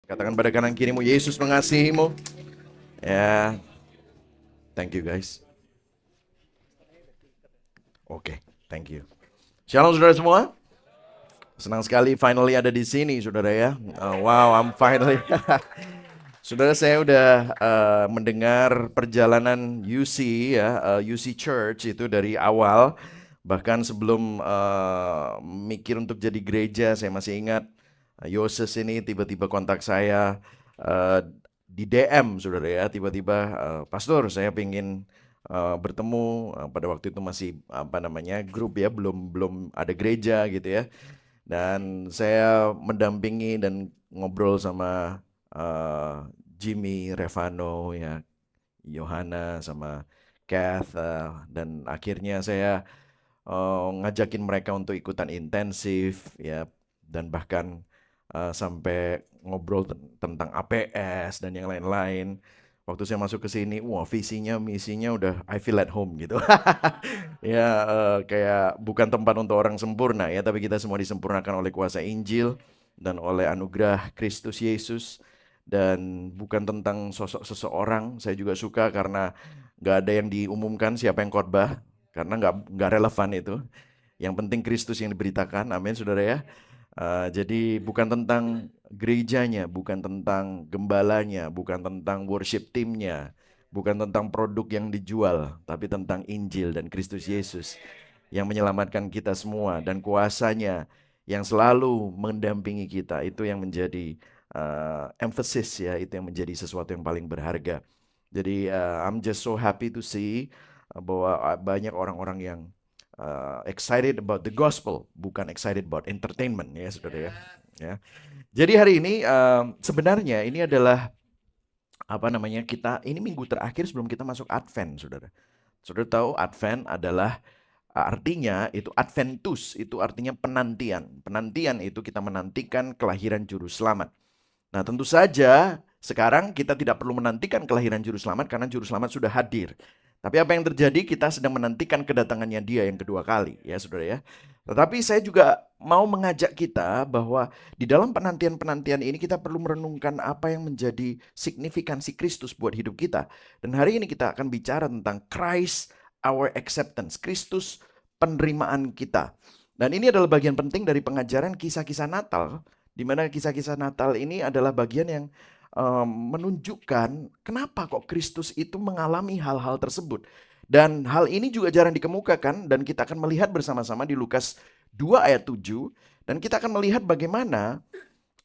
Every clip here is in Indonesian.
Katakan pada kanan kirimu, Yesus mengasihimu. Ya, thank you guys. Oke, thank you. Shalom saudara semua. Senang sekali finally ada di sini saudara ya. Wow, I'm finally. Saudara, saya udah mendengar perjalanan UC ya, UC Church itu dari awal. Bahkan sebelum mikir untuk jadi gereja, saya masih ingat Yoses ini tiba-tiba kontak saya di DM saudara ya. Tiba-tiba, Pastor saya pengen bertemu. Pada waktu itu masih apa namanya grup ya, belum belum ada gereja gitu ya. Dan saya mendampingi dan ngobrol sama Jimmy, Revano, ya, Yohana, sama Kath, dan akhirnya saya ngajakin mereka untuk ikutan intensif, ya, dan bahkan sampai ngobrol tentang APS dan yang lain-lain. Waktu saya masuk ke sini, wah visinya, misinya udah I feel at home gitu. Ya, kayak bukan tempat untuk orang sempurna ya, tapi kita semua disempurnakan oleh kuasa Injil dan oleh anugerah Kristus Yesus. Dan bukan tentang sosok seseorang. Saya juga suka karena nggak ada yang diumumkan siapa yang khotbah, karena nggak relevan itu. Yang penting Kristus yang diberitakan, amin saudara ya. Jadi bukan tentang gerejanya, bukan tentang gembalanya, bukan tentang worship timnya, bukan tentang produk yang dijual, tapi tentang Injil dan Kristus Yesus yang menyelamatkan kita semua, dan kuasanya yang selalu mendampingi kita. Itu yang menjadi emphasis ya, itu yang menjadi sesuatu yang paling berharga. Jadi I'm just so happy to see bahwa banyak orang-orang yang excited about the gospel, bukan excited about entertainment ya saudara ya. Ya. Jadi hari ini sebenarnya ini adalah apa namanya, kita ini minggu terakhir sebelum kita masuk Advent saudara. Saudara tahu Advent adalah artinya itu Adventus, itu artinya penantian. Penantian itu kita menantikan kelahiran juru selamat. Nah, tentu saja sekarang kita tidak perlu menantikan kelahiran juru selamat karena juru selamat sudah hadir. Tapi apa yang terjadi? Kita sedang menantikan kedatangannya dia yang kedua kali, ya saudara ya. Tetapi saya juga mau mengajak kita bahwa di dalam penantian-penantian ini kita perlu merenungkan apa yang menjadi signifikansi Kristus buat hidup kita. Dan hari ini kita akan bicara tentang Christ our acceptance, Kristus penerimaan kita. Dan ini adalah bagian penting dari pengajaran kisah-kisah Natal, di mana kisah-kisah Natal ini adalah bagian yang menunjukkan kenapa kok Kristus itu mengalami hal-hal tersebut. Dan hal ini juga jarang dikemukakan, dan kita akan melihat bersama-sama di Lukas 2 ayat 7, dan kita akan melihat bagaimana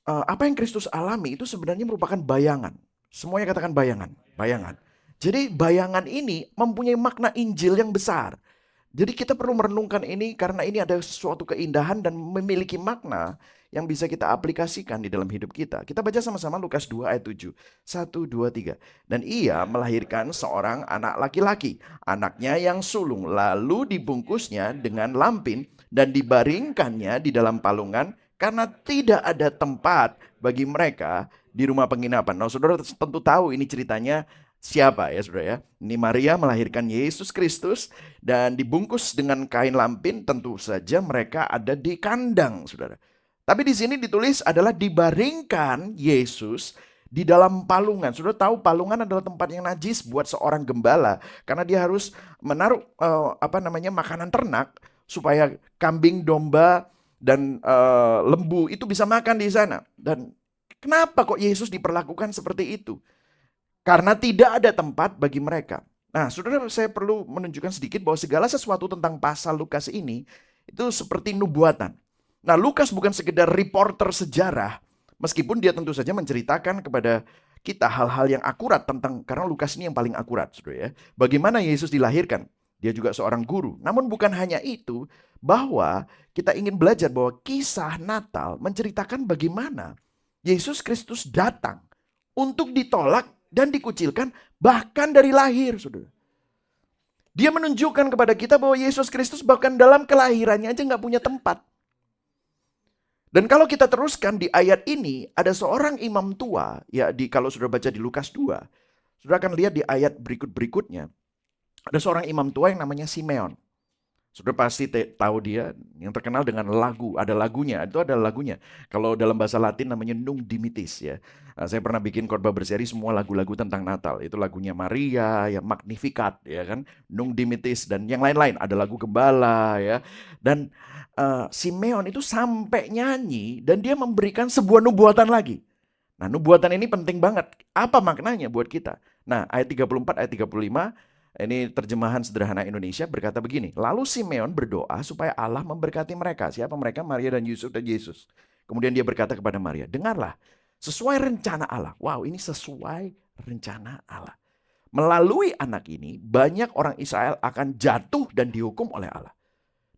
apa yang Kristus alami itu sebenarnya merupakan bayangan. Semuanya katakan bayangan, bayangan. Jadi bayangan ini mempunyai makna Injil yang besar. Jadi kita perlu merenungkan ini karena ini ada suatu keindahan dan memiliki makna yang bisa kita aplikasikan di dalam hidup kita. Kita baca sama-sama Lukas 2 ayat 7. 1, 2, 3. Dan ia melahirkan seorang anak laki-laki. Anaknya yang sulung. Lalu dibungkusnya dengan lampin dan dibaringkannya di dalam palungan karena tidak ada tempat bagi mereka di rumah penginapan. Nah, saudara tentu tahu ini ceritanya siapa ya saudara ya. Ini Maria melahirkan Yesus Kristus dan dibungkus dengan kain lampin. Tentu saja mereka ada di kandang saudara. Tapi di sini ditulis adalah dibaringkan Yesus di dalam palungan. Saudara tahu palungan adalah tempat yang najis buat seorang gembala karena dia harus menaruh makanan ternak supaya kambing, domba, dan lembu itu bisa makan di sana. Dan kenapa kok Yesus diperlakukan seperti itu? Karena tidak ada tempat bagi mereka. Nah, saudara, saya perlu menunjukkan sedikit bahwa segala sesuatu tentang pasal Lukas ini itu seperti nubuatan. Nah, Lukas bukan sekedar reporter sejarah, meskipun dia tentu saja menceritakan kepada kita hal-hal yang akurat tentang, karena Lukas ini yang paling akurat, saudara ya. Bagaimana Yesus dilahirkan? Dia juga seorang guru. Namun bukan hanya itu, bahwa kita ingin belajar bahwa kisah Natal menceritakan bagaimana Yesus Kristus datang untuk ditolak dan dikucilkan bahkan dari lahir, saudara. Dia menunjukkan kepada kita bahwa Yesus Kristus bahkan dalam kelahirannya aja nggak punya tempat. Dan kalau kita teruskan di ayat ini, ada seorang imam tua, ya kalau sudah baca di Lukas 2, saudara akan lihat di ayat berikut-berikutnya, ada seorang imam tua yang namanya Simeon. Saudara pasti tahu dia yang terkenal dengan lagu, ada lagunya, itu ada lagunya. Kalau dalam bahasa Latin namanya Nunc Dimittis ya. Saya pernah bikin khotbah berseri semua lagu-lagu tentang Natal. Itu lagunya Maria, ya Magnificat ya kan, Nunc Dimittis dan yang lain-lain. Ada lagu Gembala ya. Dan Simeon itu sampai nyanyi dan dia memberikan sebuah nubuatan lagi. Nah, nubuatan ini penting banget. Apa maknanya buat kita? Nah, ayat 34, ayat 35, ini terjemahan sederhana Indonesia berkata begini. Lalu Simeon berdoa supaya Allah memberkati mereka. Siapa mereka? Maria dan Yusuf dan Yesus. Kemudian dia berkata kepada Maria, dengarlah, sesuai rencana Allah. Wow, ini sesuai rencana Allah. Melalui anak ini, banyak orang Israel akan jatuh dan dihukum oleh Allah.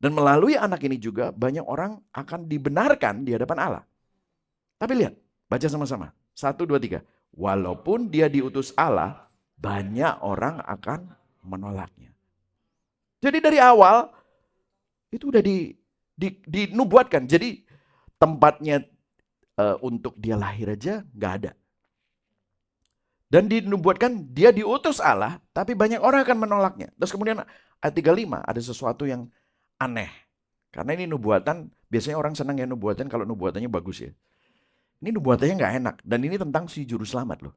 Dan melalui anak ini juga, banyak orang akan dibenarkan di hadapan Allah. Tapi lihat, baca sama-sama. 1, 2, 3. Walaupun dia diutus Allah, banyak orang akan menolaknya. Jadi dari awal itu udah dinubuatkan. Jadi tempatnya untuk dia lahir aja nggak ada. Dan dinubuatkan dia diutus Allah, tapi banyak orang akan menolaknya. Terus kemudian ayat 35 ada sesuatu yang aneh. Karena ini nubuatan, biasanya orang senang ya nubuatan kalau nubuatannya bagus ya. Ini nubuatannya nggak enak. Dan ini tentang si juru selamat loh.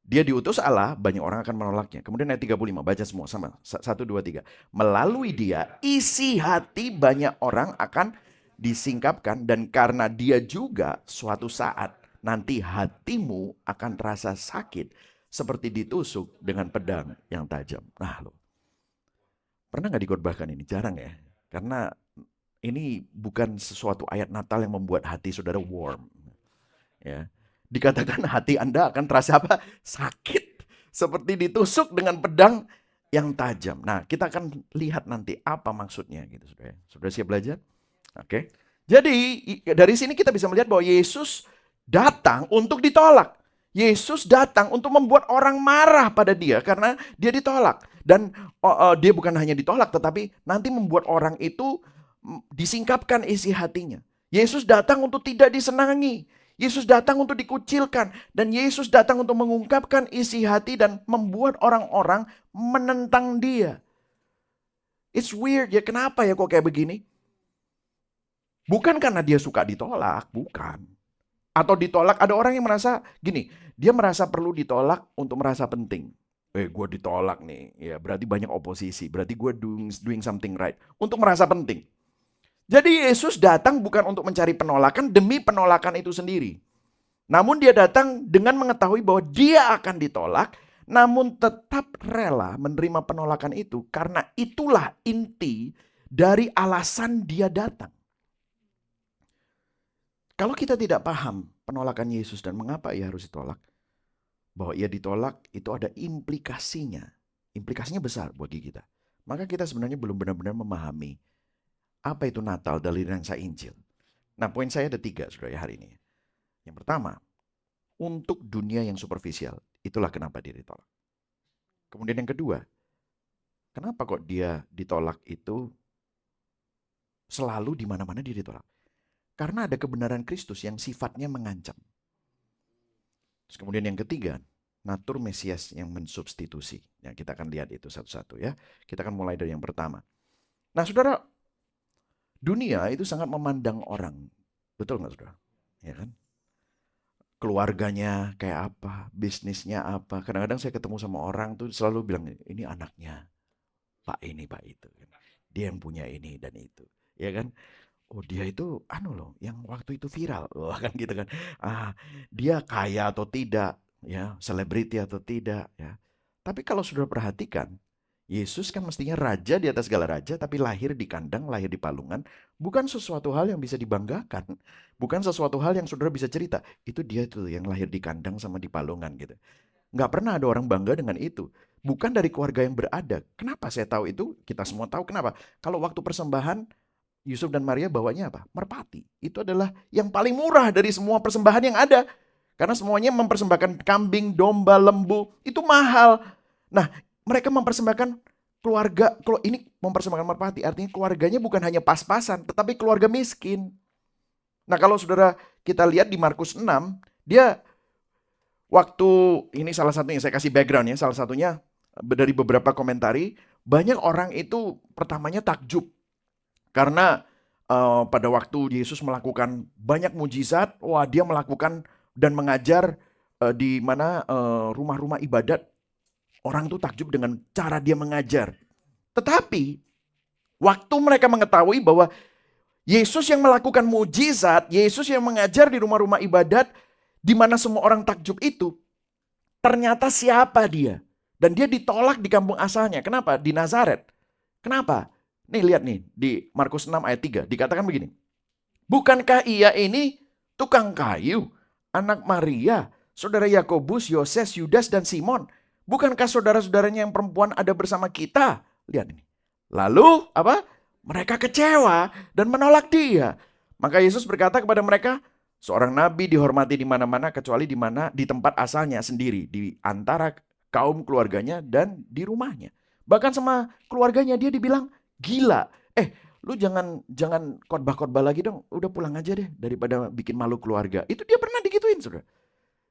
Dia diutus Allah, banyak orang akan menolaknya. Kemudian ayat 35, baca semua sama. 1, 2, 3. Melalui dia, isi hati banyak orang akan disingkapkan. Dan karena dia juga suatu saat nanti hatimu akan terasa sakit seperti ditusuk dengan pedang yang tajam. Nah loh, pernah nggak dikhotbahkan ini? Jarang ya. Karena ini bukan sesuatu ayat Natal yang membuat hati saudara warm. Ya. Dikatakan hati Anda akan terasa apa? Sakit. Seperti ditusuk dengan pedang yang tajam. Nah, kita akan lihat nanti apa maksudnya gitu, Saudara. Saudara siap belajar? Oke. Jadi, dari sini kita bisa melihat bahwa Yesus datang untuk ditolak. Yesus datang untuk membuat orang marah pada dia karena dia ditolak. Dan dia bukan hanya ditolak, tetapi nanti membuat orang itu disingkapkan isi hatinya. Yesus datang untuk tidak disenangi. Yesus datang untuk dikucilkan. Dan Yesus datang untuk mengungkapkan isi hati dan membuat orang-orang menentang dia. It's weird ya, kenapa ya kok kayak begini? Bukan karena dia suka ditolak, bukan. Atau ditolak, ada orang yang merasa gini, dia merasa perlu ditolak untuk merasa penting. Gue ditolak nih, ya berarti banyak oposisi, berarti gue doing something right. Untuk merasa penting. Jadi Yesus datang bukan untuk mencari penolakan demi penolakan itu sendiri. Namun dia datang dengan mengetahui bahwa dia akan ditolak, namun tetap rela menerima penolakan itu karena itulah inti dari alasan dia datang. Kalau kita tidak paham penolakan Yesus dan mengapa ia harus ditolak, bahwa ia ditolak itu ada implikasinya. Implikasinya besar bagi kita. Maka kita sebenarnya belum benar-benar memahami apa itu Natal dari lensa Injil. Nah, poin saya ada 3 saudara hari ini. Yang pertama, untuk dunia yang superficial, itulah kenapa dia ditolak. Kemudian yang kedua, kenapa kok dia ditolak itu selalu di mana-mana dia ditolak? Karena ada kebenaran Kristus yang sifatnya mengancam. Terus kemudian yang ketiga, natur Mesias yang mensubstitusi. Ya, kita akan lihat itu satu-satu ya. Kita akan mulai dari yang pertama. Nah, saudara, dunia itu sangat memandang orang. Betul nggak, saudara? Ya kan? Keluarganya kayak apa, bisnisnya apa. Kadang-kadang saya ketemu sama orang tuh selalu bilang, ini anaknya Pak ini, Pak itu. Dia yang punya ini dan itu. Ya kan? Oh, dia itu loh, yang waktu itu viral. Oh, kan gitu kan. Dia kaya atau tidak, ya, selebriti atau tidak, ya. Tapi kalau sudah perhatikan, Yesus kan mestinya raja di atas segala raja, tapi lahir di kandang, lahir di palungan. Bukan sesuatu hal yang bisa dibanggakan. Bukan sesuatu hal yang saudara bisa cerita. Itu dia tuh yang lahir di kandang sama di palungan gitu. Nggak pernah ada orang bangga dengan itu. Bukan dari keluarga yang berada. Kenapa saya tahu itu? Kita semua tahu kenapa. Kalau waktu persembahan, Yusuf dan Maria bawanya apa? Merpati. Itu adalah yang paling murah dari semua persembahan yang ada. Karena semuanya mempersembahkan kambing, domba, lembu. Itu mahal. Nah, mereka mempersembahkan keluarga. Ini mempersembahkan merpati. Artinya keluarganya bukan hanya pas-pasan, tetapi keluarga miskin. Nah, kalau saudara kita lihat di Markus 6, dia waktu, ini salah satunya, saya kasih background ya. Salah satunya dari beberapa komentari, banyak orang itu pertamanya takjub. Karena pada waktu Yesus melakukan banyak mujizat, wah dia melakukan dan mengajar di mana rumah-rumah ibadat. Orang tuh takjub dengan cara dia mengajar. Tetapi waktu mereka mengetahui bahwa Yesus yang melakukan mujizat, Yesus yang mengajar di rumah-rumah ibadat, di mana semua orang takjub itu, ternyata siapa dia? Dan dia ditolak di kampung asalnya. Kenapa? Di Nazaret. Kenapa? Nih lihat nih di Markus 6 ayat 3 dikatakan begini. Bukankah ia ini tukang kayu, anak Maria, saudara Yakobus, Yoses, Yudas dan Simon? Bukankah saudara-saudaranya yang perempuan ada bersama kita? Lihat ini. Lalu apa? Mereka kecewa dan menolak dia. Maka Yesus berkata kepada mereka, seorang nabi dihormati di mana-mana kecuali di tempat asalnya sendiri, di antara kaum keluarganya dan di rumahnya. Bahkan sama keluarganya dia dibilang gila. Lu jangan khotbah-khotbah lagi dong. Udah pulang aja deh daripada bikin malu keluarga. Itu dia pernah digituin, saudara.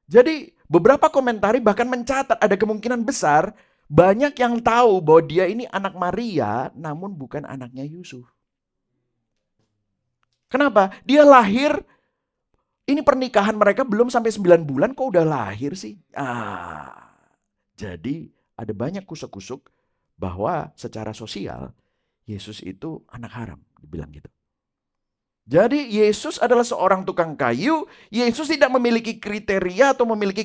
Jadi beberapa komentari bahkan mencatat ada kemungkinan besar banyak yang tahu bahwa dia ini anak Maria namun bukan anaknya Yusuf. Kenapa? Dia lahir, ini pernikahan mereka belum sampai 9 bulan kok udah lahir sih? Jadi ada banyak kusuk-kusuk bahwa secara sosial Yesus itu anak haram, dibilang gitu. Jadi Yesus adalah seorang tukang kayu. Yesus tidak memiliki kriteria atau memiliki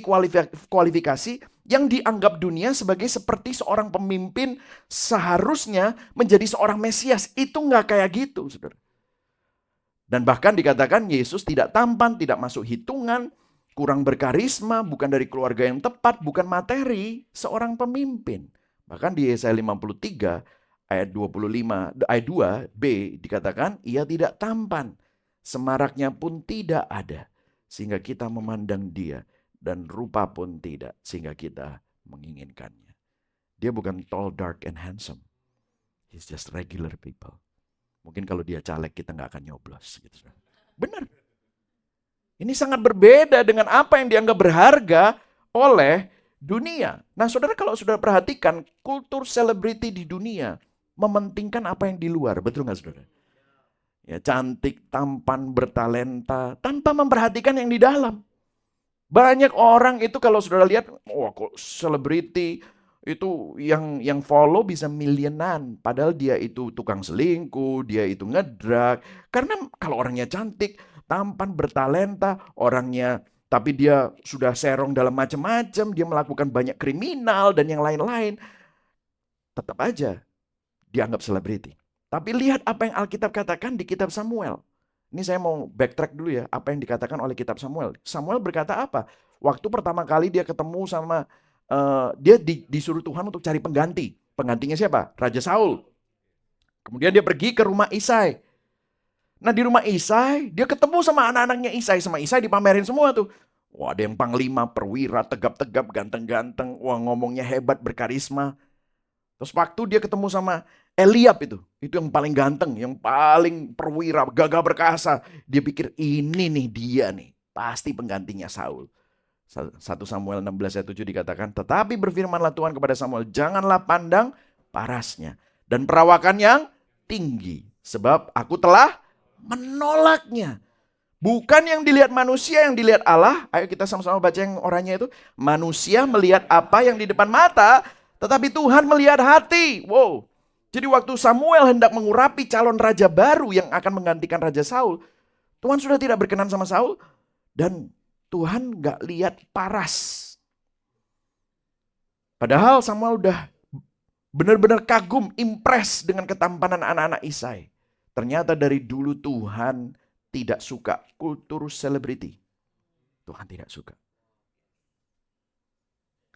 kualifikasi yang dianggap dunia sebagai seperti seorang pemimpin seharusnya menjadi seorang Mesias. Itu nggak kayak gitu, saudara. Dan bahkan dikatakan Yesus tidak tampan, tidak masuk hitungan, kurang berkarisma, bukan dari keluarga yang tepat, bukan materi seorang pemimpin. Bahkan di Yesaya 53 ayat 25 ayat 2b dikatakan ia tidak tampan, semaraknya pun tidak ada sehingga kita memandang dia, dan rupa pun tidak sehingga kita menginginkannya. Dia bukan tall, dark and handsome. He's just regular people. Mungkin kalau dia caleg kita nggak akan nyoblos gitu. Benar. Ini sangat berbeda dengan apa yang dianggap berharga oleh dunia. Nah, saudara, kalau sudah perhatikan kultur selebriti di dunia mementingkan apa yang di luar, betul nggak, saudara? Ya, cantik, tampan, bertalenta, tanpa memperhatikan yang di dalam. Banyak orang itu kalau saudara lihat, wah kok selebriti itu yang follow bisa milionan, padahal dia itu tukang selingkuh, dia itu ngedrak. Karena kalau orangnya cantik, tampan, bertalenta, orangnya tapi dia sudah serong dalam macam-macam, dia melakukan banyak kriminal dan yang lain-lain, tetap aja dianggap selebriti. Tapi lihat apa yang Alkitab katakan di kitab Samuel. Ini saya mau backtrack dulu ya, apa yang dikatakan oleh kitab Samuel. Samuel berkata apa? Waktu pertama kali dia ketemu sama, dia disuruh Tuhan untuk cari pengganti. Penggantinya siapa? Raja Saul. Kemudian dia pergi ke rumah Isai. Nah di rumah Isai, dia ketemu sama anak-anaknya Isai. Sama Isai dipamerin semua tuh. Wah, ada yang panglima, perwira, tegap-tegap, ganteng-ganteng. Wah, ngomongnya hebat, berkarisma. Terus waktu dia ketemu sama Eliab itu yang paling ganteng, yang paling perwira, gagah perkasa. Dia pikir ini nih dia nih, pasti penggantinya Saul. 1 Samuel 16 ayat 7 dikatakan, tetapi berfirmanlah Tuhan kepada Samuel, janganlah pandang parasnya dan perawakan yang tinggi, sebab aku telah menolaknya. Bukan yang dilihat manusia, yang dilihat Allah. Ayo kita sama-sama baca yang orangnya itu. Manusia melihat apa yang di depan mata, tetapi Tuhan melihat hati. Wow. Jadi waktu Samuel hendak mengurapi calon raja baru yang akan menggantikan Raja Saul, Tuhan sudah tidak berkenan sama Saul, dan Tuhan gak lihat paras. Padahal Samuel udah benar-benar kagum, impress dengan ketampanan anak-anak Isai. Ternyata dari dulu Tuhan tidak suka kultur selebriti. Tuhan tidak suka.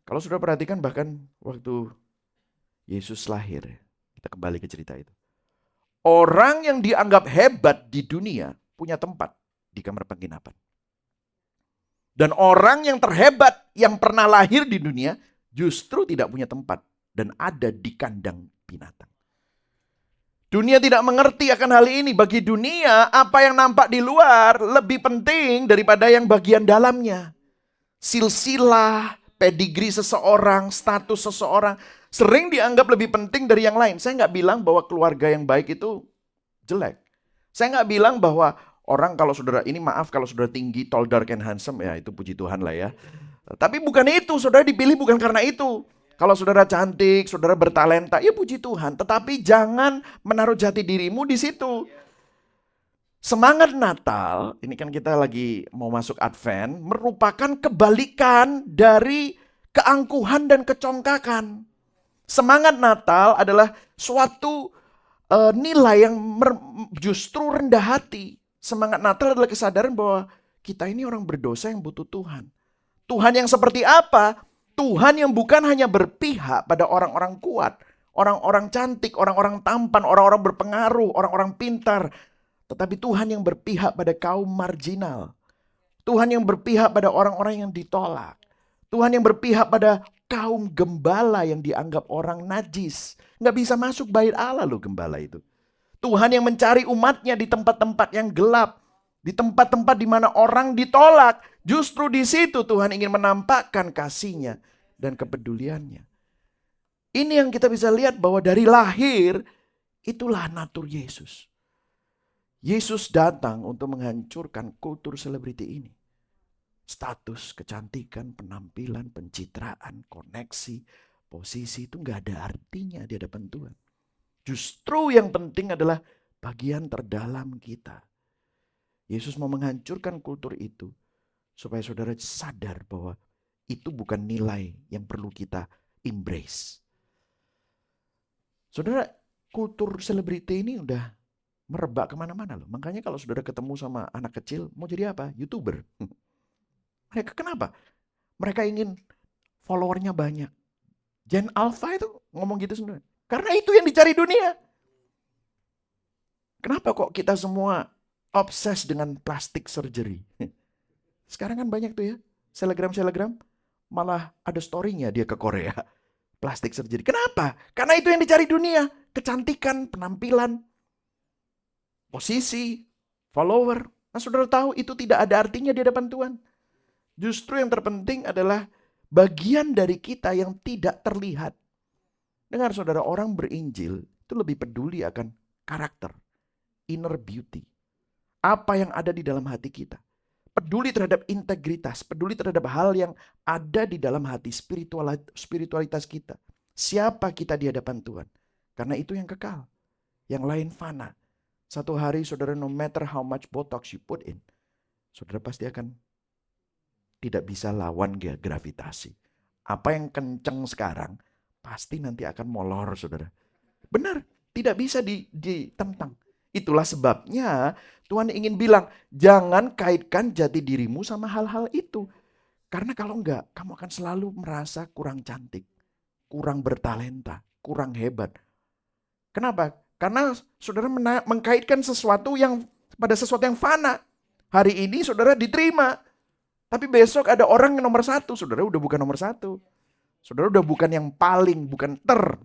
Kalau sudah perhatikan bahkan waktu Yesus lahir, kita kembali ke cerita itu. Orang yang dianggap hebat di dunia punya tempat di kamar penginapan. Dan orang yang terhebat yang pernah lahir di dunia justru tidak punya tempat dan ada di kandang binatang. Dunia tidak mengerti akan hal ini. Bagi dunia, apa yang nampak di luar lebih penting daripada yang bagian dalamnya. Silsilah, pedigree seseorang, status seseorang, Sering dianggap lebih penting dari yang lain. Saya nggak bilang bahwa keluarga yang baik itu jelek. Saya nggak bilang bahwa orang kalau saudara, ini maaf kalau saudara tinggi, tall, dark, and handsome, ya itu puji Tuhan lah ya. Tapi bukan itu, saudara dipilih bukan karena itu. Kalau saudara cantik, saudara bertalenta, ya puji Tuhan. Tetapi jangan menaruh jati dirimu di situ. Semangat Natal, ini kan kita lagi mau masuk Advent, merupakan kebalikan dari keangkuhan dan kecongkakan. Semangat Natal adalah suatu nilai yang justru rendah hati. Semangat Natal adalah kesadaran bahwa kita ini orang berdosa yang butuh Tuhan. Tuhan yang seperti apa? Tuhan yang bukan hanya berpihak pada orang-orang kuat, orang-orang cantik, orang-orang tampan, orang-orang berpengaruh, orang-orang pintar. Tetapi Tuhan yang berpihak pada kaum marginal. Tuhan yang berpihak pada orang-orang yang ditolak. Tuhan yang berpihak pada kaum gembala yang dianggap orang najis. Nggak bisa masuk bait Allah loh gembala itu. Tuhan yang mencari umatnya di tempat-tempat yang gelap. Di tempat-tempat di mana orang ditolak. Justru di situ Tuhan ingin menampakkan kasih-Nya dan kepeduliannya. Ini yang kita bisa lihat bahwa dari lahir itulah natur Yesus. Yesus datang untuk menghancurkan kultur selebriti ini. Status, kecantikan, penampilan, pencitraan, koneksi, posisi itu nggak ada artinya di hadapan Tuhan. Justru yang penting adalah bagian terdalam kita. Yesus mau menghancurkan kultur itu supaya saudara sadar bahwa itu bukan nilai yang perlu kita embrace. Saudara, kultur selebriti ini udah merebak kemana-mana loh. Makanya kalau saudara ketemu sama anak kecil, mau jadi apa? YouTuber. Mereka kenapa? Mereka ingin followernya banyak. Gen Alpha itu ngomong gitu sebenarnya. Karena itu yang dicari dunia. Kenapa kok kita semua obses dengan plastik surgery? Sekarang kan banyak tuh ya, selebgram malah ada story-nya dia ke Korea. Plastik surgery. Kenapa? Karena itu yang dicari dunia. Kecantikan, penampilan, posisi, follower. Nah, saudara tahu itu tidak ada artinya di hadapan Tuhan. Justru yang terpenting adalah bagian dari kita yang tidak terlihat. Dengar saudara, orang berinjil itu lebih peduli akan karakter, inner beauty. Apa yang ada di dalam hati kita. Peduli terhadap integritas, peduli terhadap hal yang ada di dalam hati, spiritualitas kita. Siapa kita di hadapan Tuhan. Karena itu yang kekal. Yang lain fana. Satu hari saudara, no matter how much botox you put in, saudara pasti akan tidak bisa lawan gravitasi. Apa yang kenceng sekarang, pasti nanti akan molor saudara. Benar, tidak bisa ditentang. Itulah sebabnya Tuhan ingin bilang, jangan kaitkan jati dirimu sama hal-hal itu. Karena kalau enggak, kamu akan selalu merasa kurang cantik, kurang bertalenta, kurang hebat. Kenapa? Karena saudara mengkaitkan sesuatu yang pada sesuatu yang fana. Hari ini saudara diterima. Tapi besok ada orang yang nomor satu. Saudara udah bukan nomor satu. Saudara udah bukan yang paling, bukan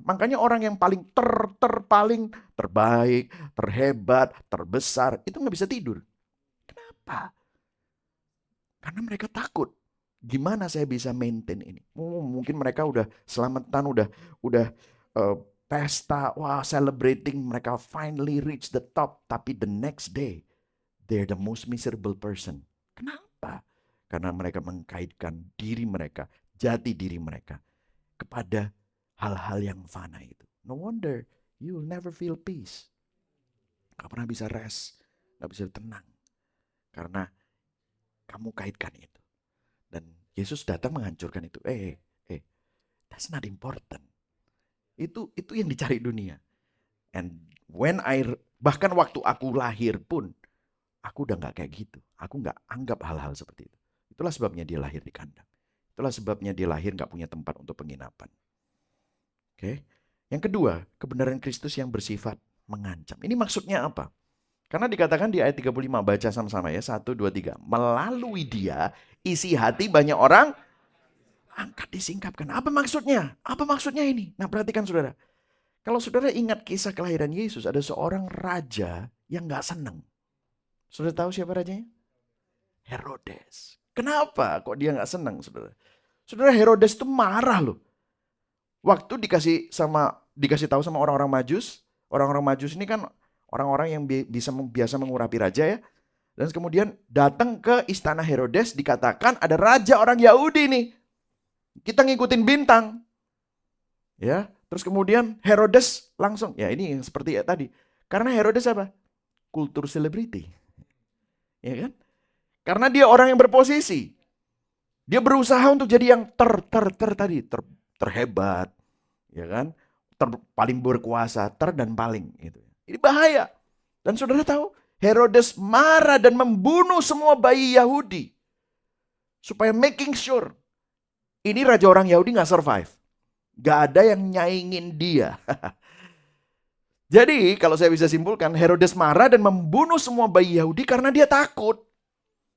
Makanya orang yang paling paling terbaik, terhebat, terbesar, itu nggak bisa tidur. Kenapa? Karena mereka takut. Gimana saya bisa maintain ini? Mungkin mereka udah selamatan, udah pesta, wah celebrating, mereka finally reach the top. Tapi the next day, they're the most miserable person. Kenapa? Karena mereka mengkaitkan diri mereka, jati diri mereka kepada hal-hal yang fana itu. No wonder you will never feel peace. Gak pernah bisa rest, gak bisa tenang. Karena kamu kaitkan itu. Dan Yesus datang menghancurkan itu. That's not important. Itu yang dicari dunia. And bahkan waktu aku lahir pun, aku udah gak kayak gitu. Aku gak anggap hal-hal seperti itu. Itulah sebabnya dia lahir di kandang. Itulah sebabnya dia lahir gak punya tempat untuk penginapan. Oke. Yang kedua, kebenaran Kristus yang bersifat mengancam. Ini maksudnya apa? Karena dikatakan di ayat 35, baca sama-sama ya, 1, 2, 3. Melalui dia, isi hati banyak orang angkat disingkapkan. Apa maksudnya? Apa maksudnya ini? Nah perhatikan saudara. Kalau saudara ingat kisah kelahiran Yesus, ada seorang raja yang gak senang. Saudara tahu siapa rajanya? Herodes. Kenapa kok dia gak senang saudara? Saudara, Herodes itu marah loh. Waktu dikasih tahu sama orang-orang Majus ini kan orang-orang yang biasa mengurapi raja ya. Dan kemudian datang ke istana Herodes, dikatakan ada raja orang Yahudi nih. Kita ngikutin bintang. Ya, terus kemudian Herodes langsung, ya ini yang seperti ya tadi. Karena Herodes apa? Kultur selebriti. Ya kan? Karena dia orang yang berposisi. Dia berusaha untuk jadi yang terhebat, ya kan? Paling berkuasa, dan paling gitu. Ini bahaya. Dan saudara tahu, Herodes marah dan membunuh semua bayi Yahudi supaya making sure ini raja orang Yahudi nggak survive. Nggak ada yang nyaingin dia. Jadi kalau saya bisa simpulkan, Herodes marah dan membunuh semua bayi Yahudi karena dia takut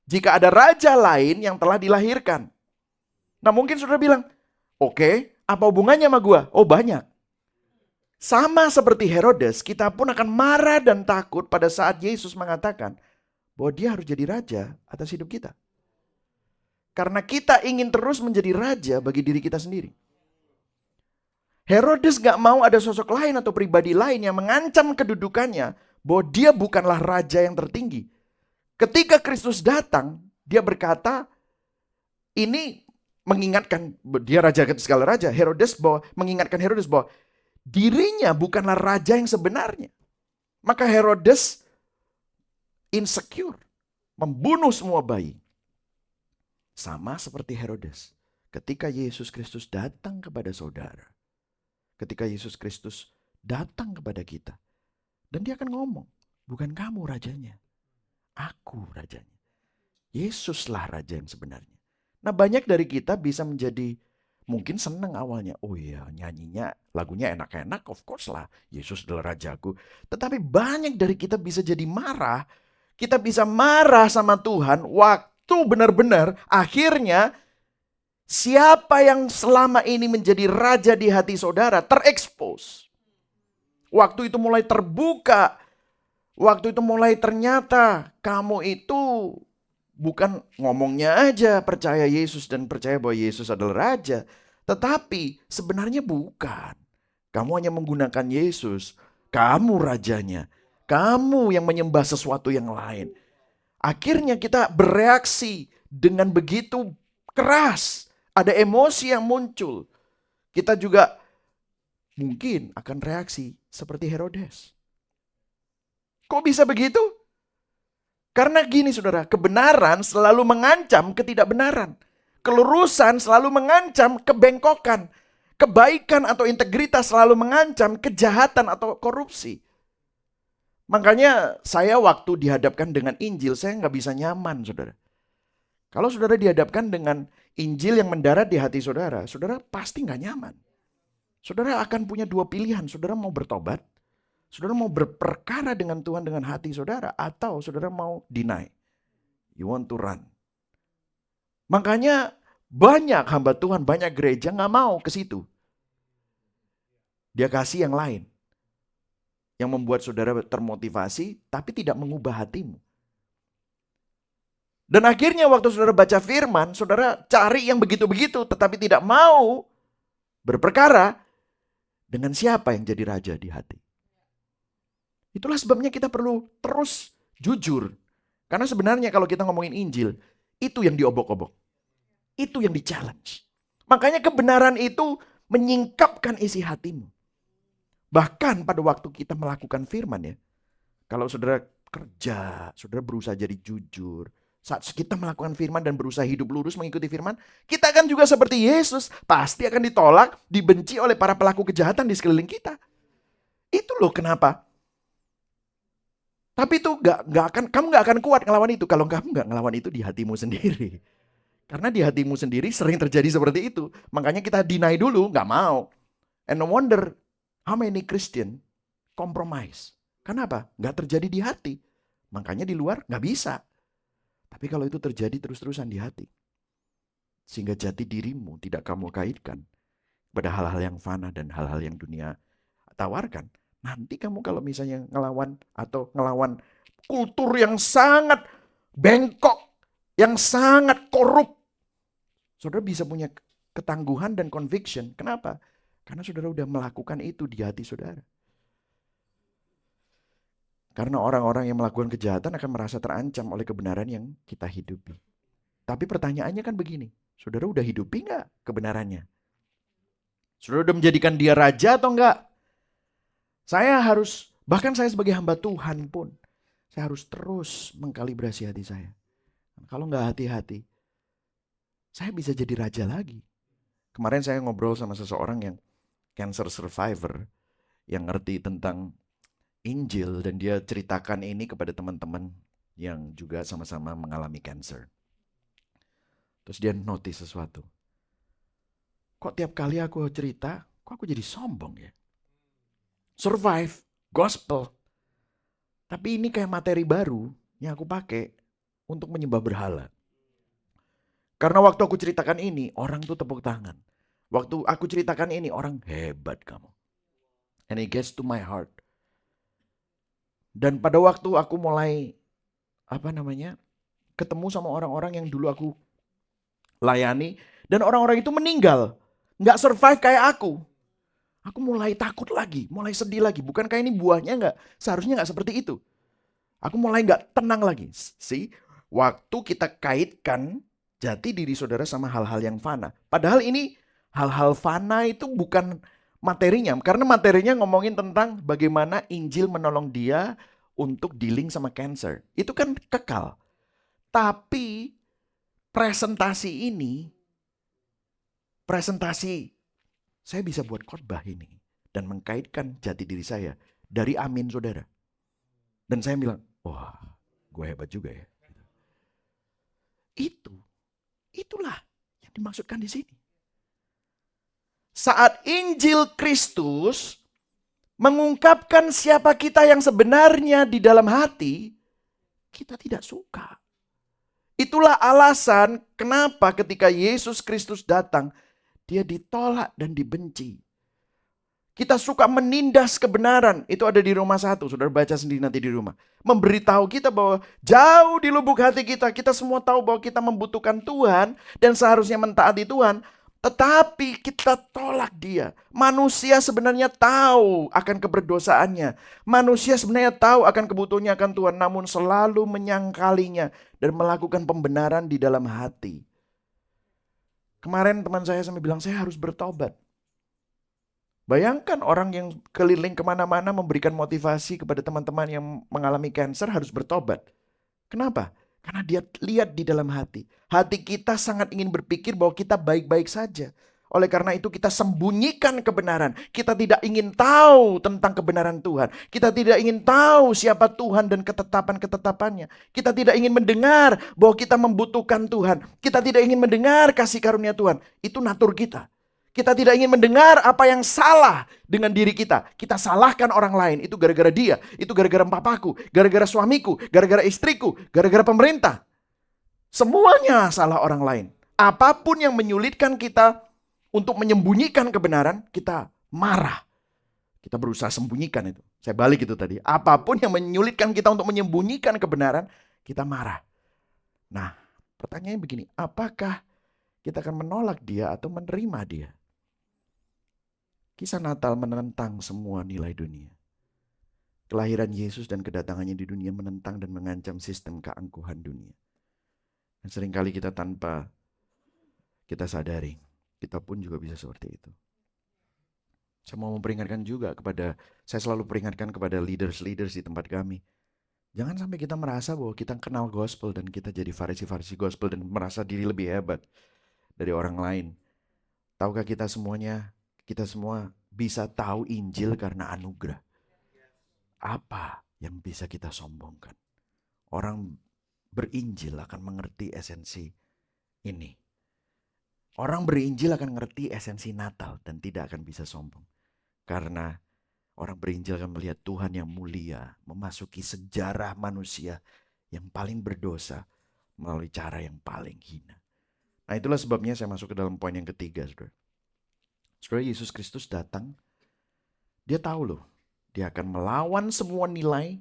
jika ada raja lain yang telah dilahirkan. Nah mungkin saudara bilang, oke, apa hubungannya sama gua? Oh banyak. Sama seperti Herodes, kita pun akan marah dan takut pada saat Yesus mengatakan bahwa dia harus jadi raja atas hidup kita. Karena kita ingin terus menjadi raja bagi diri kita sendiri. Herodes gak mau ada sosok lain atau pribadi lain yang mengancam kedudukannya bahwa dia bukanlah raja yang tertinggi. Ketika Kristus datang, dia berkata, ini mengingatkan, dia raja segala raja, mengingatkan Herodes bahwa dirinya bukanlah raja yang sebenarnya. Maka Herodes insecure, membunuh semua bayi. Sama seperti Herodes, ketika Yesus Kristus datang kepada saudara, ketika Yesus Kristus datang kepada kita, dan dia akan ngomong, bukan kamu rajanya, aku rajanya. Yesuslah raja yang sebenarnya. Nah banyak dari kita bisa menjadi mungkin senang awalnya. Oh iya nyanyinya, lagunya enak-enak, of course lah. Yesus adalah rajaku. Tetapi banyak dari kita bisa jadi marah. Kita bisa marah sama Tuhan waktu benar-benar akhirnya siapa yang selama ini menjadi raja di hati saudara terekspos. Waktu itu mulai terbuka. Waktu itu mulai ternyata kamu itu bukan ngomongnya aja percaya Yesus dan percaya bahwa Yesus adalah raja. Tetapi sebenarnya bukan. Kamu hanya menggunakan Yesus. Kamu rajanya. Kamu yang menyembah sesuatu yang lain. Akhirnya kita bereaksi dengan begitu keras. Ada emosi yang muncul. Kita juga mungkin akan reaksi seperti Herodes. Kok bisa begitu? Karena gini saudara, kebenaran selalu mengancam ketidakbenaran. Kelurusan selalu mengancam kebengkokan. Kebaikan atau integritas selalu mengancam kejahatan atau korupsi. Makanya saya waktu dihadapkan dengan Injil, saya nggak bisa nyaman saudara. Kalau saudara dihadapkan dengan Injil yang mendarat di hati saudara, saudara pasti nggak nyaman. Saudara akan punya dua pilihan, saudara mau bertobat, saudara mau berperkara dengan Tuhan dengan hati saudara, atau saudara mau deny. You want to run. Makanya banyak hamba Tuhan, banyak gereja gak mau ke situ. Dia kasih yang lain. Yang membuat saudara termotivasi, tapi tidak mengubah hatimu. Dan akhirnya waktu saudara baca firman, saudara cari yang begitu-begitu, tetapi tidak mau berperkara dengan siapa yang jadi raja di hati. Itulah sebabnya kita perlu terus jujur. Karena sebenarnya kalau kita ngomongin Injil, itu yang diobok-obok. Itu yang di-challenge. Makanya kebenaran itu menyingkapkan isi hatimu. Bahkan pada waktu kita melakukan firman ya. Kalau saudara kerja, saudara berusaha jadi jujur. Saat kita melakukan firman dan berusaha hidup lurus mengikuti firman, kita akan juga seperti Yesus. Pasti akan ditolak, dibenci oleh para pelaku kejahatan di sekeliling kita. Itu loh kenapa. Tapi itu kamu gak akan kuat ngelawan itu kalau kamu gak ngelawan itu di hatimu sendiri. Karena di hatimu sendiri sering terjadi seperti itu. Makanya kita deny dulu, gak mau. And no wonder how many Christian compromise. Kenapa? Gak terjadi di hati. Makanya di luar gak bisa. Tapi kalau itu terjadi terus-terusan di hati. Sehingga jati dirimu tidak kamu kaitkan pada hal-hal yang fana dan hal-hal yang dunia tawarkan. Nanti kamu kalau misalnya ngelawan kultur yang sangat bengkok, yang sangat korup, saudara bisa punya ketangguhan dan conviction. Kenapa? Karena saudara udah melakukan itu di hati saudara. Karena orang-orang yang melakukan kejahatan akan merasa terancam oleh kebenaran yang kita hidupi. Tapi pertanyaannya kan begini, saudara udah hidupi nggak kebenarannya? Saudara udah menjadikan dia raja atau enggak? Bahkan saya sebagai hamba Tuhan pun, saya harus terus mengkalibrasi hati saya. Kalau nggak hati-hati, saya bisa jadi raja lagi. Kemarin saya ngobrol sama seseorang yang cancer survivor, yang ngerti tentang Injil, dan dia ceritakan ini kepada teman-teman yang juga sama-sama mengalami cancer. Terus dia notice sesuatu. Kok tiap kali aku cerita, kok aku jadi sombong ya? Survive, gospel. Tapi ini kayak materi baru yang aku pakai untuk menyembah berhala. Karena waktu aku ceritakan ini, orang tuh tepuk tangan. Waktu aku ceritakan ini, orang hebat kamu. And it gets to my heart. Dan pada waktu aku mulai ketemu sama orang-orang yang dulu aku layani, dan orang-orang itu meninggal, nggak survive kayak aku mulai takut lagi, mulai sedih lagi. Bukankah ini buahnya seharusnya nggak seperti itu? Aku mulai nggak tenang lagi. Waktu kita kaitkan jati diri saudara sama hal-hal yang fana. Padahal ini hal-hal fana itu bukan materinya, karena materinya ngomongin tentang bagaimana Injil menolong dia untuk dealing sama cancer. Itu kan kekal. Tapi presentasi saya bisa buat khotbah ini dan mengkaitkan jati diri saya dari amin saudara. Dan saya bilang, wah, gue hebat juga ya. Itulah yang dimaksudkan di sini. Saat Injil Kristus mengungkapkan siapa kita yang sebenarnya di dalam hati, kita tidak suka. Itulah alasan kenapa ketika Yesus Kristus datang, dia ditolak dan dibenci. Kita suka menindas kebenaran. Itu ada di Roma 1. Saudara baca sendiri nanti di rumah. Memberitahu kita bahwa jauh di lubuk hati kita, kita semua tahu bahwa kita membutuhkan Tuhan dan seharusnya mentaati Tuhan. Tetapi kita tolak dia. Manusia sebenarnya tahu akan keberdosaannya. Manusia sebenarnya tahu akan kebutuhannya akan Tuhan. Namun selalu menyangkalinya dan melakukan pembenaran di dalam hati. Kemarin teman saya sampai bilang, saya harus bertobat. Bayangkan orang yang keliling kemana-mana memberikan motivasi kepada teman-teman yang mengalami kanker harus bertobat. Kenapa? Karena dia lihat di dalam hati. Hati kita sangat ingin berpikir bahwa kita baik-baik saja. Oleh karena itu kita sembunyikan kebenaran. Kita tidak ingin tahu tentang kebenaran Tuhan. Kita tidak ingin tahu siapa Tuhan dan ketetapan-ketetapannya. Kita tidak ingin mendengar bahwa kita membutuhkan Tuhan. Kita tidak ingin mendengar kasih karunia Tuhan. Itu natur kita. Kita tidak ingin mendengar apa yang salah dengan diri kita. Kita salahkan orang lain. Itu gara-gara dia. Itu gara-gara papaku. Gara-gara suamiku. Gara-gara istriku. Gara-gara pemerintah. Semuanya salah orang lain. Apapun yang menyulitkan kita untuk menyembunyikan kebenaran, kita marah. Kita berusaha sembunyikan itu. Saya balik itu tadi. Apapun yang menyulitkan kita untuk menyembunyikan kebenaran, kita marah. Nah, pertanyaannya begini. Apakah kita akan menolak dia atau menerima dia? Kisah Natal menentang semua nilai dunia. Kelahiran Yesus dan kedatangannya di dunia menentang dan mengancam sistem keangkuhan dunia. Dan seringkali kita tanpa kita sadari, kita pun juga bisa seperti itu. Saya mau memperingatkan juga saya selalu peringatkan kepada leaders-leaders di tempat kami. Jangan sampai kita merasa bahwa kita kenal gospel dan kita jadi farisi-farisi gospel dan merasa diri lebih hebat dari orang lain. Tahukah kita semua bisa tahu Injil karena anugerah. Apa yang bisa kita sombongkan? Orang berinjil akan mengerti esensi ini. Orang berinjil akan mengerti esensi Natal dan tidak akan bisa sombong. Karena orang berinjil akan melihat Tuhan yang mulia memasuki sejarah manusia yang paling berdosa melalui cara yang paling hina. Nah, itulah sebabnya saya masuk ke dalam poin yang ketiga, saudara. Saudara, Yesus Kristus datang, dia tahu loh, dia akan melawan semua nilai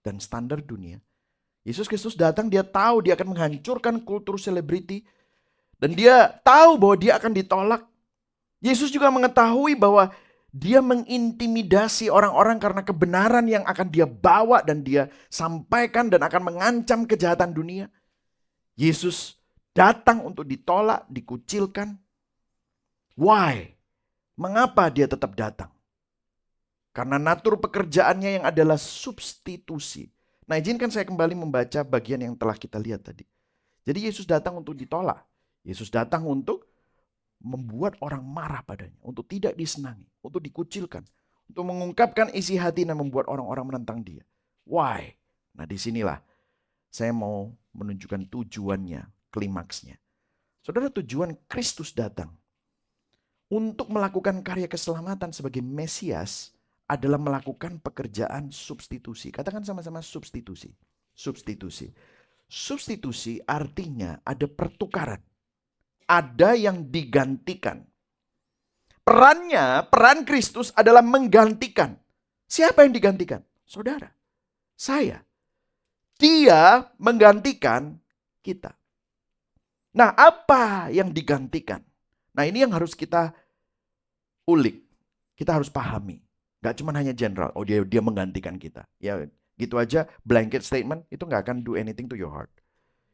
dan standar dunia. Yesus Kristus datang, dia tahu dia akan menghancurkan kultur selebriti. Dan dia tahu bahwa dia akan ditolak. Yesus juga mengetahui bahwa dia mengintimidasi orang-orang karena kebenaran yang akan dia bawa dan dia sampaikan dan akan mengancam kejahatan dunia. Yesus datang untuk ditolak, dikucilkan. Why? Mengapa dia tetap datang? Karena natur pekerjaannya yang adalah substitusi. Nah, izinkan saya kembali membaca bagian yang telah kita lihat tadi. Jadi Yesus datang untuk ditolak. Yesus datang untuk membuat orang marah padanya, untuk tidak disenangi, untuk dikucilkan, untuk mengungkapkan isi hati dan membuat orang-orang menentang dia. Why? Nah, disinilah saya mau menunjukkan tujuannya, klimaksnya. Saudara, tujuan Kristus datang untuk melakukan karya keselamatan sebagai Mesias adalah melakukan pekerjaan substitusi. Katakan sama-sama substitusi. Substitusi. Substitusi artinya ada pertukaran. Ada yang digantikan. Peran Kristus adalah menggantikan. Siapa yang digantikan? Saudara. Saya. Dia menggantikan kita. Nah, apa yang digantikan? Nah, ini yang harus kita ulik. Kita harus pahami. Gak cuma hanya general. Oh, dia menggantikan kita. Ya, gitu aja blanket statement itu gak akan do anything to your heart.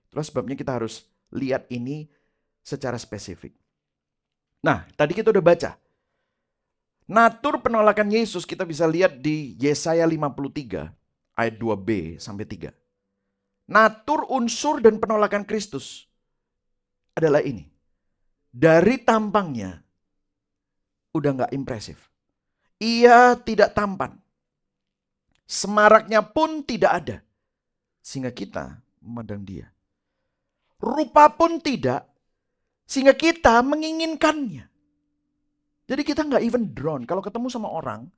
Itulah sebabnya kita harus lihat ini secara spesifik. Nah, tadi kita udah baca. Natur penolakan Yesus kita bisa lihat di Yesaya 53 ayat 2b sampai 3. Natur, unsur, dan penolakan Kristus adalah ini. Dari tampangnya udah gak impresif. Ia tidak tampan. Semaraknya pun tidak ada. Sehingga kita memandang dia. Rupa pun tidak. Sehingga kita menginginkannya. Jadi kita nggak even drawn. Kalau ketemu sama orang,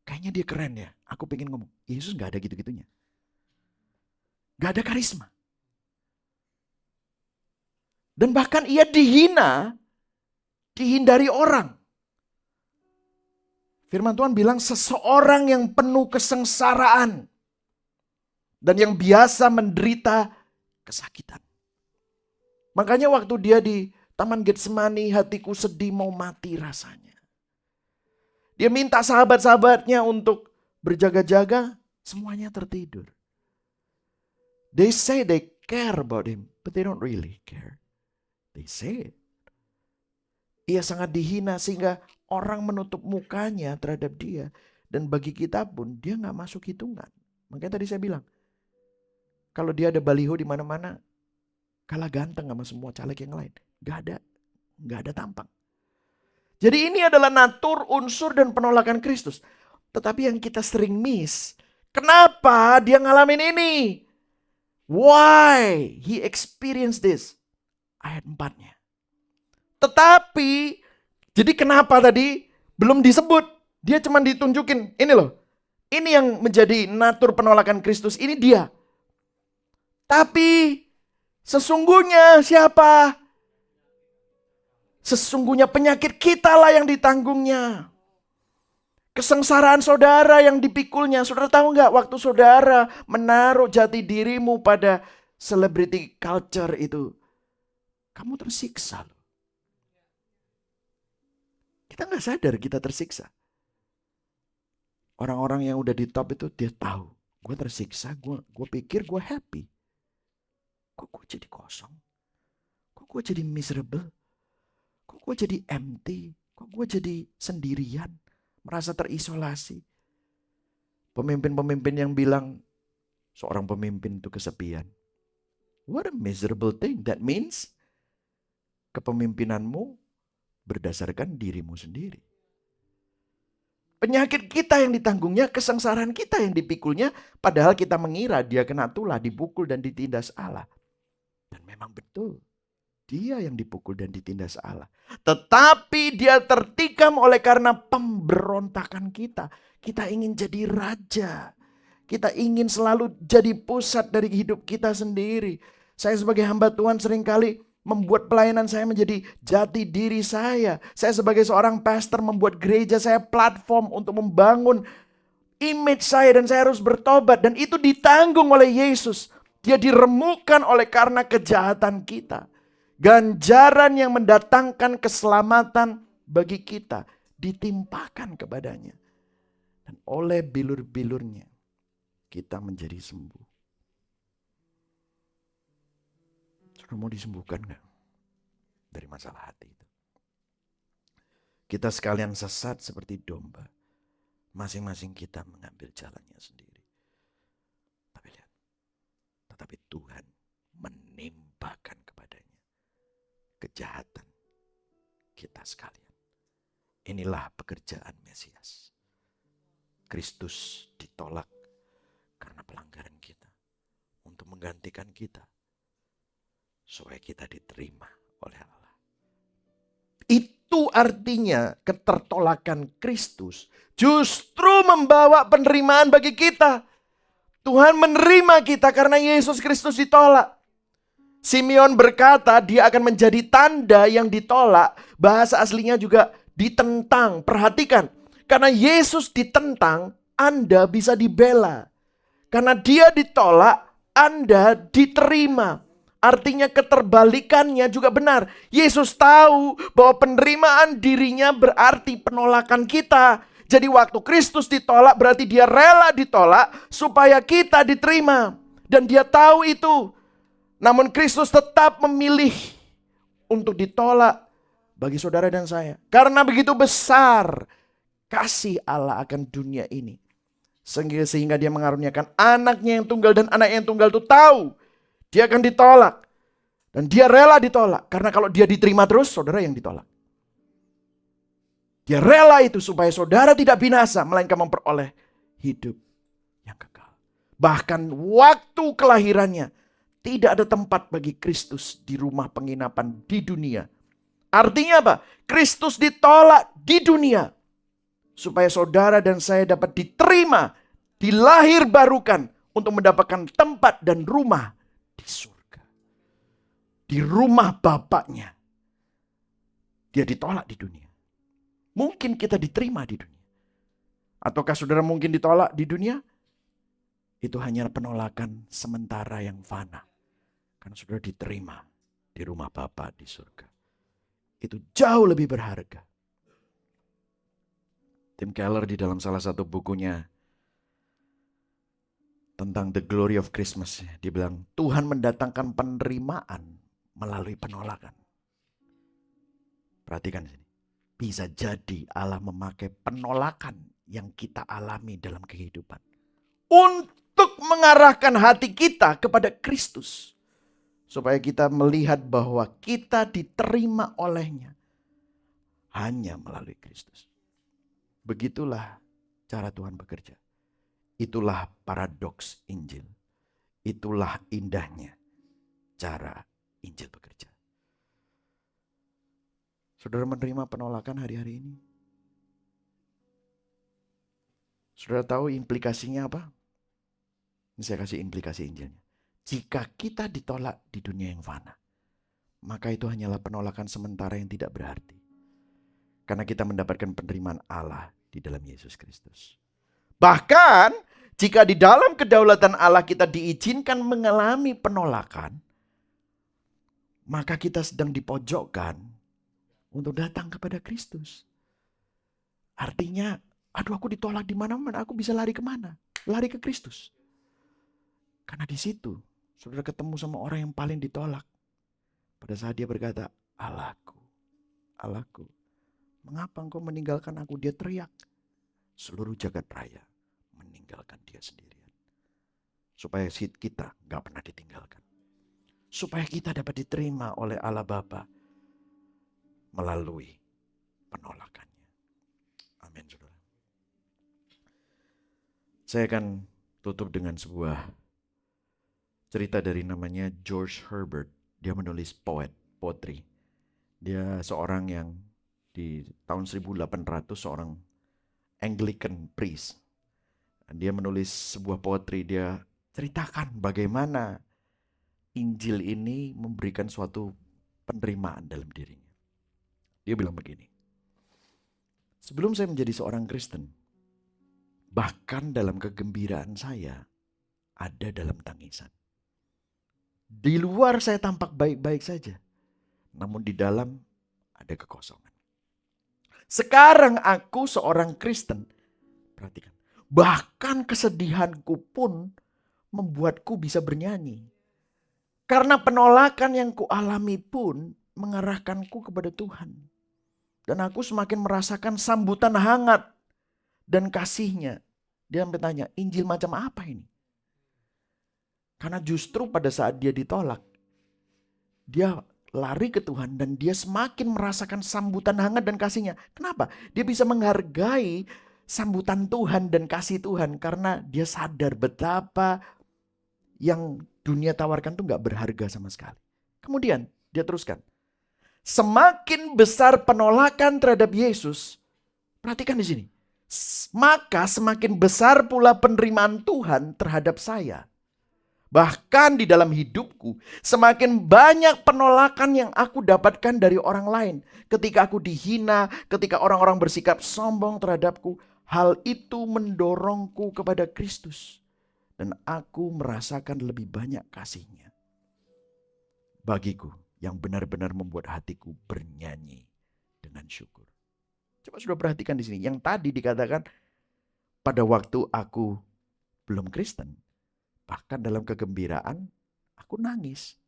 kayaknya dia keren ya. Aku pengen ngomong, Yesus nggak ada gitu-gitunya. Nggak ada karisma. Dan bahkan ia dihina, dihindari orang. Firman Tuhan bilang seseorang yang penuh kesengsaraan. Dan yang biasa menderita kesakitan. Makanya waktu dia di Taman Getsemani, hatiku sedih mau mati rasanya. Dia minta sahabat-sahabatnya untuk berjaga-jaga, semuanya tertidur. They say they care about him, but they don't really care. They say it. Ia sangat dihina sehingga orang menutup mukanya terhadap dia. Dan bagi kita pun dia gak masuk hitungan. Makanya tadi saya bilang, kalau dia ada baliho di mana-mana, kalah ganteng sama semua caleg yang lain. Gak ada tampang. Jadi ini adalah natur, unsur, dan penolakan Kristus. Tetapi yang kita sering miss, kenapa dia ngalamin ini? Why he experienced this? Ayat 4-nya. Tetapi, jadi kenapa tadi belum disebut? Dia cuma ditunjukin, ini loh. Ini yang menjadi natur penolakan Kristus, ini dia. Tapi sesungguhnya siapa? Sesungguhnya penyakit kita lah yang ditanggungnya. Kesengsaraan saudara yang dipikulnya. Saudara tahu nggak waktu saudara menaruh jati dirimu pada celebrity culture itu. Kamu tersiksa. Kita nggak sadar kita tersiksa. Orang-orang yang udah di top itu dia tahu. Gue tersiksa, gue pikir gue happy. Kok gue jadi kosong? Kok gue jadi miserable? Kok gue jadi empty? Kok gue jadi sendirian? Merasa terisolasi. Pemimpin-pemimpin yang bilang seorang pemimpin itu kesepian. What a miserable thing. That means kepemimpinanmu berdasarkan dirimu sendiri. Penyakit kita yang ditanggungnya, kesengsaraan kita yang dipikulnya, padahal kita mengira dia kena tulah, dipukul dan ditindas Allah. Dan memang betul, dia yang dipukul dan ditindas Allah. Tetapi dia tertikam oleh karena pemberontakan kita. Kita ingin jadi raja. Kita ingin selalu jadi pusat dari hidup kita sendiri. Saya sebagai hamba Tuhan seringkali membuat pelayanan saya menjadi jati diri saya. Saya sebagai seorang pastor membuat gereja saya platform untuk membangun image saya. Dan saya harus bertobat. Dan itu ditanggung oleh Yesus. Dia diremukkan oleh karena kejahatan kita. Ganjaran yang mendatangkan keselamatan bagi kita ditimpakan kepadanya. Dan oleh bilur-bilurnya kita menjadi sembuh. Saudara mau disembuhkan gak dari masalah hati itu? Kita sekalian sesat seperti domba. Masing-masing kita mengambil jalannya sendiri. Tapi lihat, tetapi Tuhan menimpakan kepadanya kejahatan kita sekalian. Inilah pekerjaan Mesias. Kristus ditolak karena pelanggaran kita untuk menggantikan kita supaya kita diterima oleh Allah. Itu artinya ketertolakan Kristus justru membawa penerimaan bagi kita. Tuhan menerima kita karena Yesus Kristus ditolak. Simeon berkata dia akan menjadi tanda yang ditolak. Bahasa aslinya juga ditentang. Perhatikan, karena Yesus ditentang, Anda bisa dibela. Karena dia ditolak, Anda diterima. Artinya keterbalikannya juga benar. Yesus tahu bahwa penerimaan dirinya berarti penolakan kita. Jadi waktu Kristus ditolak berarti dia rela ditolak supaya kita diterima. Dan dia tahu itu. Namun Kristus tetap memilih untuk ditolak bagi saudara dan saya. Karena begitu besar kasih Allah akan dunia ini. Sehingga dia mengaruniakan anaknya yang tunggal, dan anak yang tunggal itu tahu dia akan ditolak. Dan dia rela ditolak. Karena kalau dia diterima terus, saudara yang ditolak. Dia rela itu supaya saudara tidak binasa, melainkan memperoleh hidup yang kekal. Bahkan waktu kelahirannya, tidak ada tempat bagi Kristus di rumah penginapan di dunia. Artinya apa? Kristus ditolak di dunia. Supaya saudara dan saya dapat diterima, dilahirbarukan untuk mendapatkan tempat dan rumah di surga. Di rumah Bapaknya. Dia ditolak di dunia. Mungkin kita diterima di dunia. Ataukah saudara mungkin ditolak di dunia? Itu hanya penolakan sementara yang fana. Karena saudara diterima di rumah Bapa di surga. Itu jauh lebih berharga. Tim Keller di dalam salah satu bukunya tentang The Glory of Christmas, dia bilang Tuhan mendatangkan penerimaan melalui penolakan. Perhatikan sini. Bisa jadi Allah memakai penolakan yang kita alami dalam kehidupan untuk mengarahkan hati kita kepada Kristus. Supaya kita melihat bahwa kita diterima olehnya hanya melalui Kristus. Begitulah cara Tuhan bekerja. Itulah paradoks Injil. Itulah indahnya cara Injil bekerja. Saudara menerima penolakan hari-hari ini? Saudara tahu implikasinya apa? Ini saya kasih implikasi Injilnya. Jika kita ditolak di dunia yang fana, maka itu hanyalah penolakan sementara yang tidak berarti. Karena kita mendapatkan penerimaan Allah di dalam Yesus Kristus. Bahkan jika di dalam kedaulatan Allah kita diizinkan mengalami penolakan, maka kita sedang dipojokkan untuk datang kepada Kristus. Artinya, aduh aku ditolak di mana-mana, aku bisa lari kemana? Lari ke Kristus. Karena di situ, saudara ketemu sama orang yang paling ditolak. Pada saat dia berkata, Allahku, Allahku, mengapa engkau meninggalkan aku? Dia teriak. Seluruh jagat raya meninggalkan dia sendirian. Supaya kita gak pernah ditinggalkan. Supaya kita dapat diterima oleh Allah Bapa melalui penolakannya. Amin, saudara. Saya akan tutup dengan sebuah cerita dari namanya George Herbert. Dia menulis poetry. Dia seorang yang di tahun 1800 seorang Anglican priest. Dia menulis sebuah poetry. Dia ceritakan bagaimana Injil ini memberikan suatu penerimaan dalam dirinya. Dia bilang begini. Sebelum saya menjadi seorang Kristen, bahkan dalam kegembiraan saya ada dalam tangisan. Di luar saya tampak baik-baik saja, namun di dalam ada kekosongan. Sekarang aku seorang Kristen. Perhatikan. Bahkan kesedihanku pun membuatku bisa bernyanyi. Karena penolakan yang kualami pun mengarahkanku kepada Tuhan. Dan aku semakin merasakan sambutan hangat dan kasihnya. Dia sampai tanya, Injil macam apa ini? Karena justru pada saat dia ditolak, dia lari ke Tuhan dan dia semakin merasakan sambutan hangat dan kasihnya. Kenapa? Dia bisa menghargai sambutan Tuhan dan kasih Tuhan karena dia sadar betapa yang dunia tawarkan tuh gak berharga sama sekali. Kemudian dia teruskan. Semakin besar penolakan terhadap Yesus, perhatikan di sini. Maka semakin besar pula penerimaan Tuhan terhadap saya. Bahkan di dalam hidupku, semakin banyak penolakan yang aku dapatkan dari orang lain. Ketika aku dihina, ketika orang-orang bersikap sombong terhadapku, hal itu mendorongku kepada Kristus. Dan aku merasakan lebih banyak kasih-Nya. Bagiku, yang benar-benar membuat hatiku bernyanyi dengan syukur. Coba sudah perhatikan di sini. Yang tadi dikatakan, pada waktu aku belum Kristen, bahkan dalam kegembiraan, aku nangis.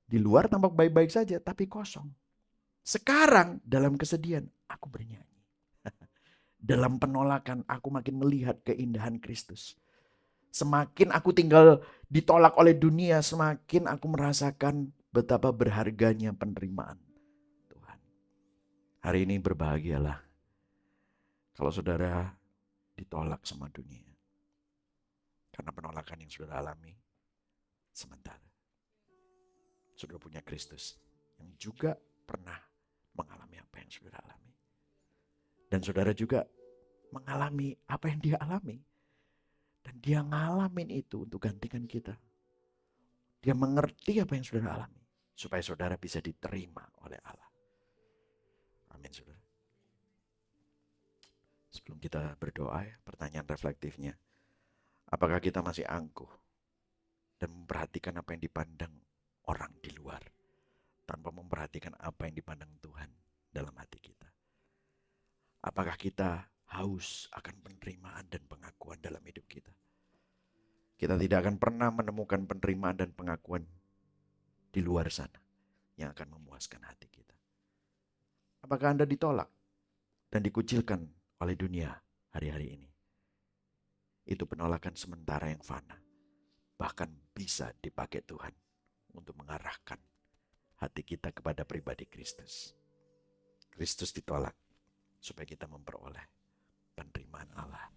Di luar tampak baik-baik saja, tapi kosong. Sekarang dalam kesedihan, aku bernyanyi. Dalam penolakan, aku makin melihat keindahan Kristus. Semakin aku tinggal ditolak oleh dunia, semakin aku merasakan betapa berharganya penerimaan Tuhan. Hari ini berbahagialah kalau saudara ditolak sama dunia. Karena penolakan yang saudara alami sementara. Saudara punya Kristus yang juga pernah mengalami apa yang saudara alami. Dan saudara juga mengalami apa yang dia alami. Dan dia ngalamin itu untuk gantikan kita. Dia mengerti apa yang saudara alami. Supaya saudara bisa diterima oleh Allah. Amin saudara. Sebelum kita berdoa ya, pertanyaan reflektifnya. Apakah kita masih angkuh dan memperhatikan apa yang dipandang orang di luar tanpa memperhatikan apa yang dipandang Tuhan dalam hati kita? Apakah kita haus akan penerimaan dan pengakuan dalam hidup kita? Kita tidak akan pernah menemukan penerimaan dan pengakuan di luar sana yang akan memuaskan hati kita. Apakah Anda ditolak dan dikucilkan oleh dunia hari-hari ini? Itu penolakan sementara yang fana. Bahkan bisa dipakai Tuhan untuk mengarahkan hati kita kepada pribadi Kristus. Kristus ditolak supaya kita memperoleh penerimaan Allah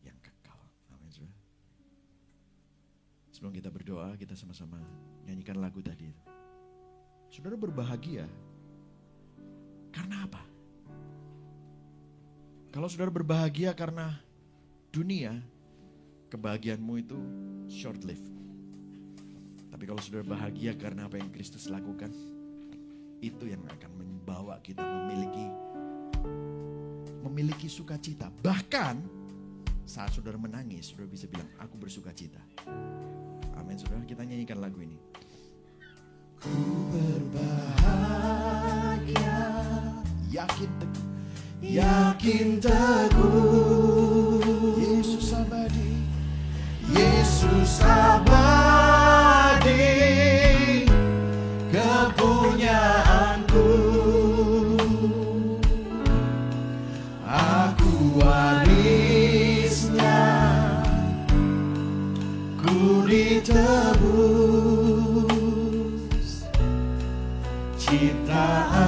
yang kekal. Amin. Sebelum kita berdoa, kita sama-sama nyanyikan lagu tadi. Saudara berbahagia. Karena apa? Kalau saudara berbahagia karena dunia, kebahagiaanmu itu short lived. Tapi kalau saudara bahagia karena apa yang Kristus lakukan, itu yang akan membawa kita memiliki sukacita. Bahkan saat saudara menangis, saudara bisa bilang, aku bersukacita. Amin saudara, kita nyanyikan lagu ini. Ku berbahagia, yakin teguh, yakin teguh, Yesus abadi, Yesus abadi, kepunyaanku, aku warisnya, ku ditebus, ciptaan